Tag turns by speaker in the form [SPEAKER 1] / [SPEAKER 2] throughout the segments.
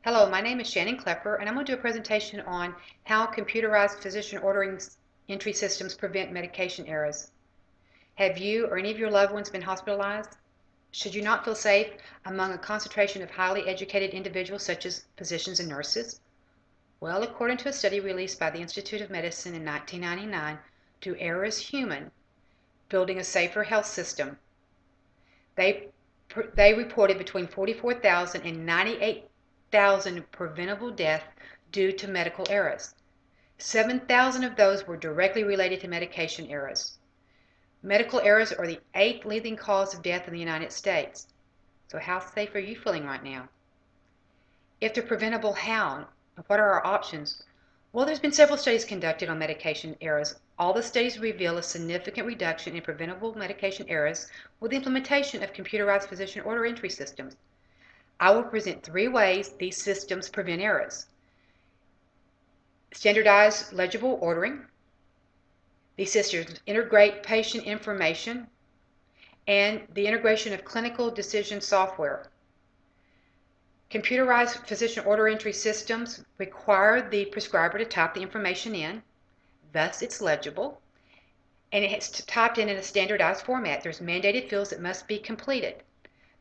[SPEAKER 1] Hello, my name is Shannon Clepper, and I'm going to do a presentation on how computerized physician ordering entry systems prevent medication errors. Have you or any of your loved ones been hospitalized? Should you not feel safe among a concentration of highly educated individuals such as physicians and nurses? Well, according to a study released by the Institute of Medicine in 1999, Do Errors Human? Building a Safer Health System, they reported between 44,000 and 98,000 preventable deaths due to medical errors. 7,000 of those were directly related to medication errors. Medical errors are the 8th leading cause of death in the United States. So how safe are you feeling right now? If they're preventable, how? What are our options? Well, there's been several studies conducted on medication errors. All the studies reveal a significant reduction in preventable medication errors with the implementation of computerized physician order entry systems. I will present 3 ways these systems prevent errors. Standardized legible ordering. These systems integrate patient information and the integration of clinical decision software. Computerized physician order entry systems require the prescriber to type the information in, thus it's legible, and it's typed in a standardized format. There's mandated fields that must be completed,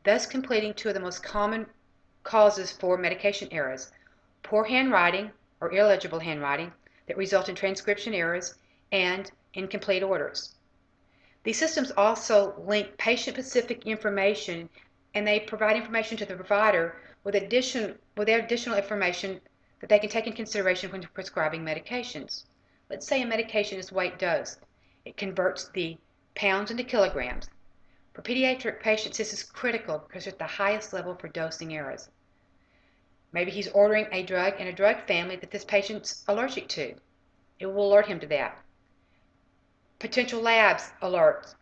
[SPEAKER 1] thus completing 2 of the most common causes for medication errors: poor handwriting or illegible handwriting that result in transcription errors and incomplete orders. These systems also link patient-specific information, and they provide information to the provider with additional information that they can take into consideration when prescribing medications. Let's say a medication is weight dosed. It converts the pounds into kilograms. For pediatric patients, this is critical because it's the highest level for dosing errors. Maybe he's ordering a drug in a drug family that this patient's allergic to. It will alert him to that. Potential labs alerts.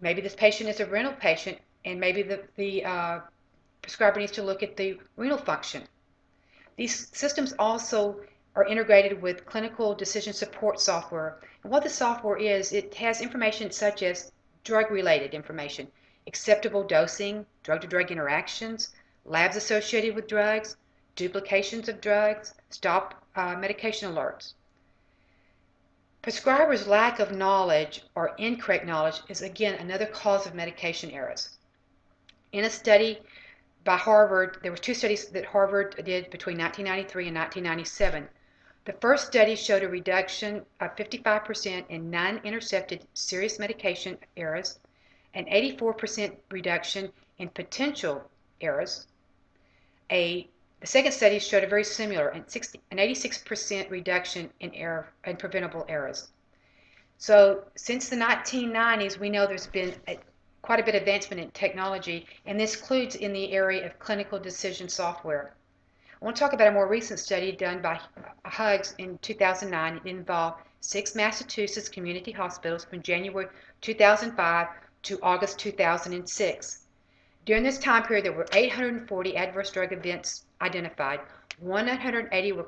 [SPEAKER 1] Maybe this patient is a renal patient, and maybe the prescriber needs to look at the renal function. These systems also are integrated with clinical decision support software. And what the software is, it has information such as drug-related information, acceptable dosing, drug-to-drug interactions, labs associated with drugs, duplications of drugs, stop medication alerts. Prescribers' lack of knowledge or incorrect knowledge is again another cause of medication errors. In a study by Harvard, there were 2 studies that Harvard did between 1993 and 1997. The first study showed a reduction of 55% in non-intercepted serious medication errors, an 84% reduction in potential errors. The second study showed a very similar an 86% reduction in preventable errors. So since the 1990s, we know there's been quite a bit of advancement in technology, and this includes in the area of clinical decision software. I want to talk about a more recent study done by Hugs in 2009. It involved 6 Massachusetts community hospitals from January 2005 to August 2006. During this time period, there were 840 adverse drug events identified. 180 were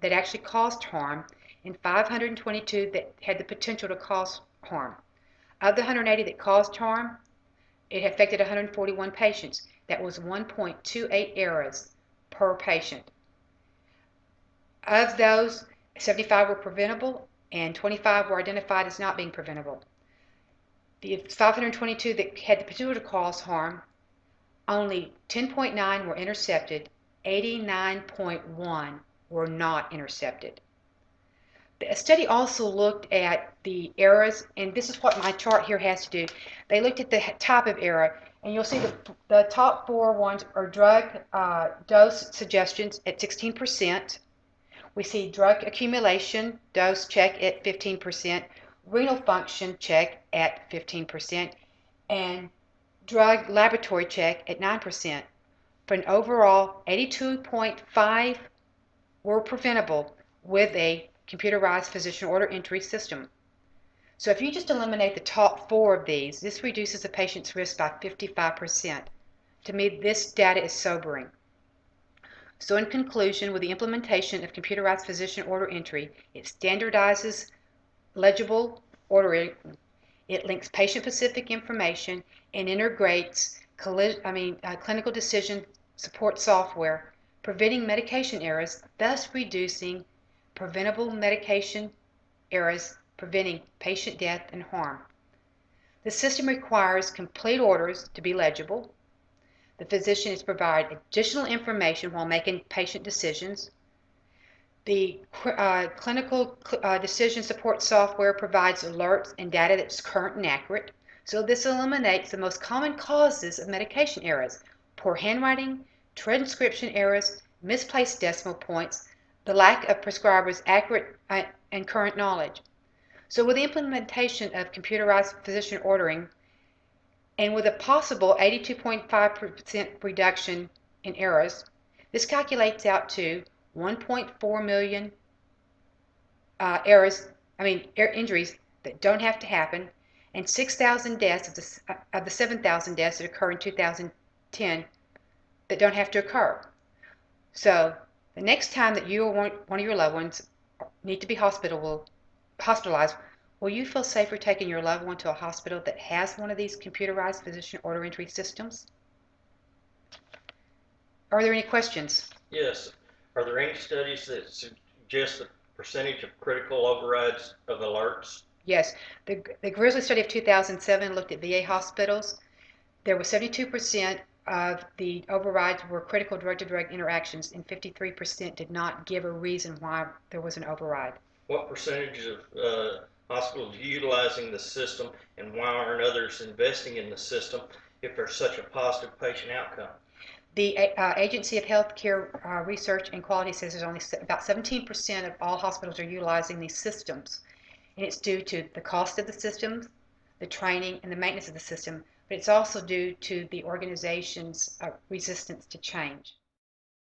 [SPEAKER 1] that actually caused harm, and 522 that had the potential to cause harm. Of the 180 that caused harm, it affected 141 patients. That was 1.28 errors per patient. Of those, 75 were preventable and 25 were identified as not being preventable. The 522 that had the potential to cause harm, only 10.9 were intercepted, 89.1 were not intercepted. The study also looked at the errors, and this is what my chart here has to do. They looked at the type of error, and you'll see the top 4 ones are drug dose suggestions at 16%. We see drug accumulation dose check at 15%, renal function check at 15%, and drug laboratory check at 9%. For an overall 82.5 were preventable with a computerized physician order entry system. So if you just eliminate the top 4 of these, this reduces a patient's risk by 55%. To me, this data is sobering. So in conclusion, with the implementation of computerized physician order entry, it standardizes legible ordering, it links patient-specific information, and integrates clinical decision support software preventing medication errors, thus reducing preventable medication errors, preventing patient death and harm. The system requires complete orders to be legible. The physician is to provide additional information while making patient decisions. The clinical decision support software provides alerts and data that's current and accurate. So this eliminates the most common causes of medication errors: poor handwriting, transcription errors, misplaced decimal points, the lack of prescribers' accurate and current knowledge. So with the implementation of computerized physician ordering, and with a possible 82.5% reduction in errors, this calculates out to 1.4 million injuries that don't have to happen, and 6,000 deaths of the 7,000 deaths that occur in 2010 that don't have to occur. So the next time that you or one of your loved ones need to be hospitalized, will you feel safer taking your loved one to a hospital that has one of these computerized physician order entry systems? Are there any questions?
[SPEAKER 2] Yes. Are there any studies that suggest the percentage of critical overrides of alerts?
[SPEAKER 1] Yes. The Grizzly study of 2007 looked at VA hospitals. There was 72% of the overrides were critical drug-to-drug interactions, and 53% did not give a reason why there was an override.
[SPEAKER 2] What percentage of hospitals utilizing the system, and why aren't others investing in the system if there's such a positive patient outcome?
[SPEAKER 1] The Agency of Healthcare Research and Quality says there's only about 17% of all hospitals are utilizing these systems. And it's due to the cost of the systems, the training, and the maintenance of the system, but it's also due to the organization's resistance to change.